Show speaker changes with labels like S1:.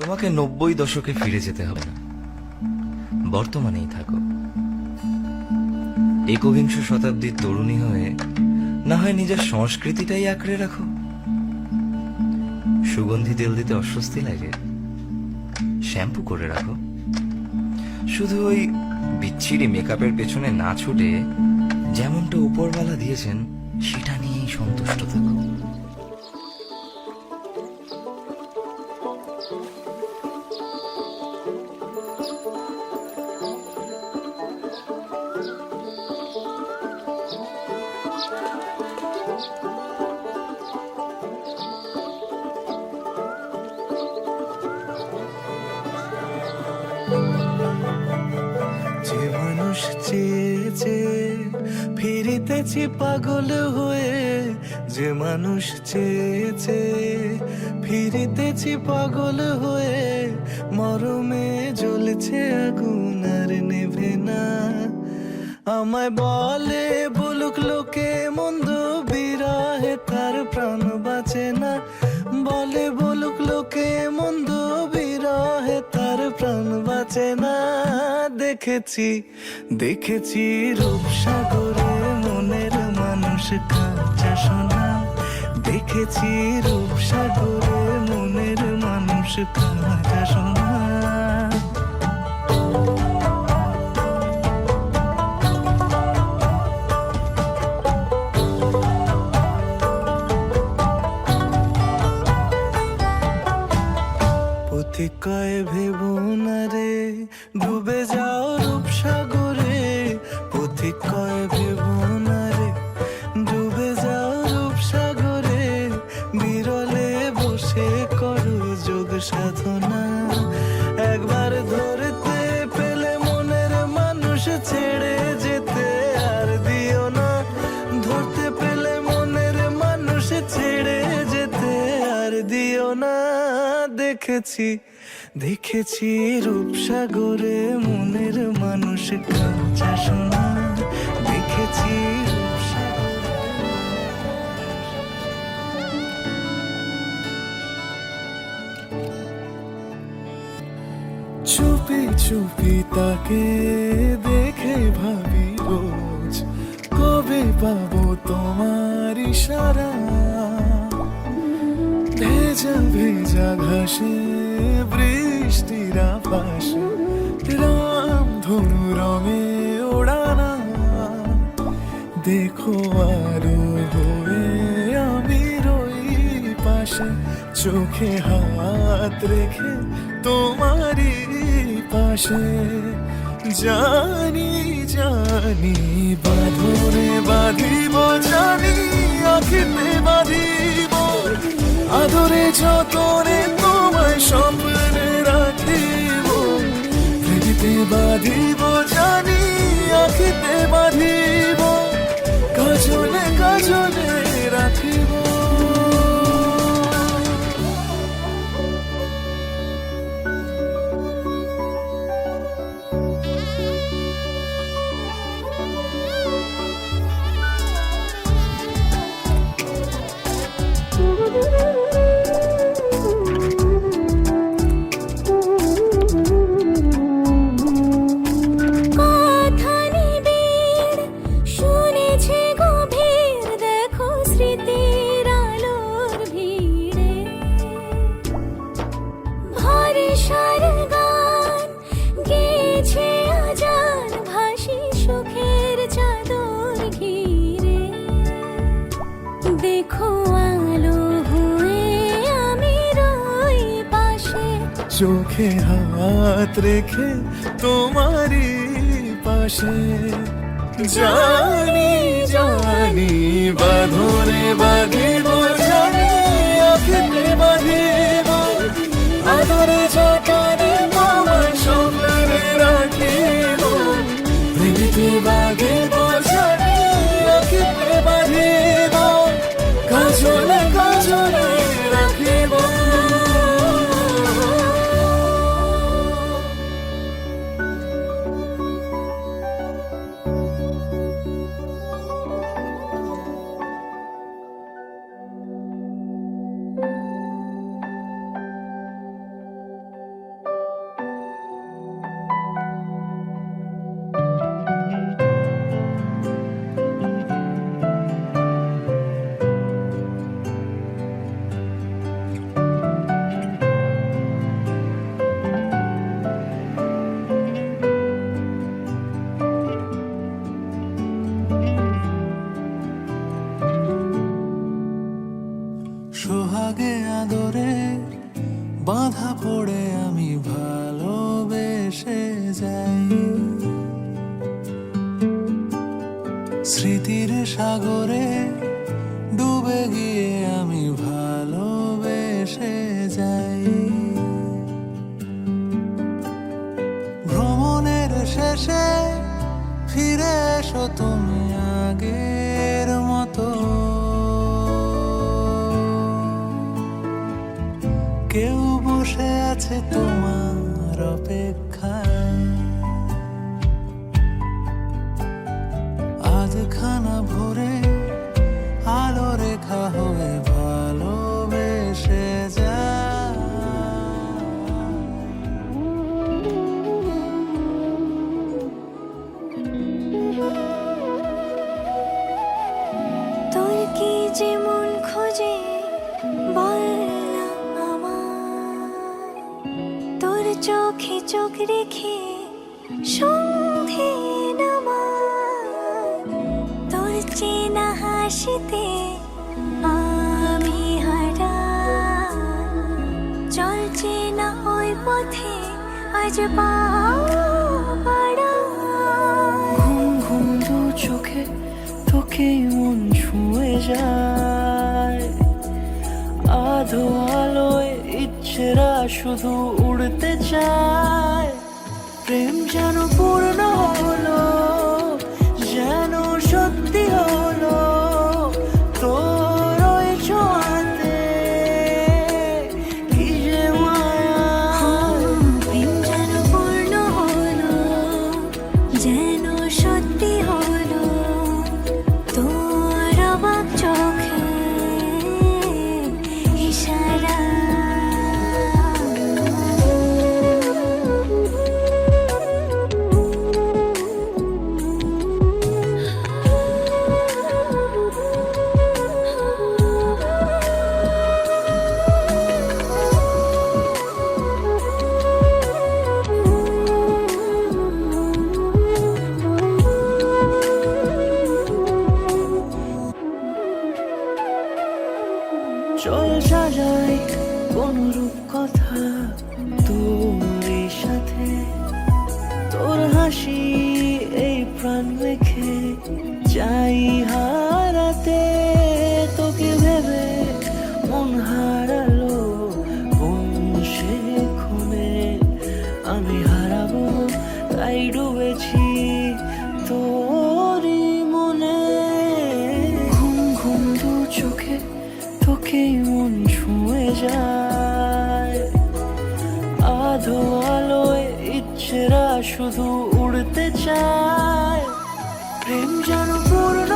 S1: তোমাকে 90 দশকে ফিরে যেতে হবে না, বর্তমানেই থাকো। একবিংশ শতাব্দীর তরুণী হয়ে না হয় নিজের সংস্কৃতিটাই আঁকড়ে রাখো। সুগন্ধি তেল দিতে অস্বস্তি লাগে, শ্যাম্পু করে রাখো। শুধু ওই বিচ্ছিরি মেকআপের পেছনে না ছুটে যেমনটা উপরওয়ালা দিয়েছেন সেটা নিয়েই সন্তুষ্ট থাকো।
S2: যে মানুষ চেয়েছে ফিরিতেছি পাগল হয়ে, যে মানুষ চেয়েছে ফিরিতেছি পাগল হয়ে, মরমে জ্বলছে আগুন আর নেভে না। আমায় বলে বলুক লোকে মন্দ, বিরহে তার প্রাণ বাঁচে না। বলে বলুক লোকে মন্দ, বিরহে তার প্রাণ বাঁচে না। দেখেছি দেখেছি রূপসাগরে মনের মানুষ কাঁচা সোনা। দেখেছি রূপসাগরে মনের মানুষ কাঁচা সোনা। কয় ভেবো না রে ডুবে যাও রূপসাগরে। পথিক কয় ভেবো না রে ডুবে যাও রূপসাগরে। বিরলে বসে করো যোগ সাধনা। একবার ধরতে পেলে মনের মানুষ ছেড়ে যেতে আর দিও না। ধরতে পেলে মনের মানুষ ছেড়ে যেতে আর দিও না। দেখেছি দেখেছি রূপসাগরে মনের মানুষ কাঁচা সোনা। দেখেছি চুপি চুপি তাকে দেখে ভাবি রোজ, কবে পাবো তোমার ইশারা। ভেজা ভেজা ঘাসে বৃষ্টির আভাসে রামধনু রঙে ওড়ানা। দেখো আরো হয়ে আমি রই পাশে, চোখে হাত রেখে তোমারই পাশে। জানি জানি বাঁধনে বাঁধিব, জানি আখিতে বাঁধিব। আদরে যতনে তোমায় স্বপ্নে রাখিব। হৃদিতে বাঁধিব, জানি আখিতে বাঁধিব। কাজলে কাজলে রাখিব। চোখে হাত রেখে তোমারই পাশে। জানি জানি বাঁধনে বাঁধিব, জানি আখিতে বাঁধিব। আদরে যতনে তোমায় স্বপ্নে রাখিব। হৃদিতে বাঁধিব, জানি আখিতে বাঁধিব। কাজলে কাজলে রাখিব। বাধা পড়ে আমি ভালোবেসে যাই, স্মৃতির সাগরে ডুবে গিয়ে আমি ভালোবেসে যাই। ভ্রমণের শেষে ফিরে এসো তুমি আগের মতো, কেউ বসে আছে তোমার অপেক্ষায়, আধখানা ভরে আলো রেখা হয়ে ভালোবেসে যায়।
S3: তোর কি যে মন খোঁজে বল না আমায়, তোর চোখে চোখ রেখে সন্ধে নামায়, তোর চেনা হাসিতে আমি হারাই, চল চেনা ওই পথে আজ পা বাড়াই। ঘুম ঘুম দু চোখে তোকেই মন ছুঁয়ে যায়, আধো আলোয় ইচ্ছেরা শুধু উড়তে চায়। প্রেম যেন পূর্ণ হলো, যেন সত্যি হলো, তোর ওই ছোঁয়াতে কি যে মায়া। প্রেম যেন পূর্ণ হলো, যেন সত্যি হলো, তোর অবাক চোখে ইশারা। চল সাজাই কোন রূপ কথা তোর সাথে, তোর হাসি এই প্রাণ রেখে চাই হারাতে। তোকে ভেবে মন হারালো কোন সে ক্ষণে, আমি হারাবো তাই ডুবেছি তোরই মনে। ঘুম ঘুম দু চোখে তোকেই মন ছুঁয়ে যায়, আধো আলোয় ইচ্ছেরা শুধু উড়তে চায়। প্রেম যেন পূর্ণ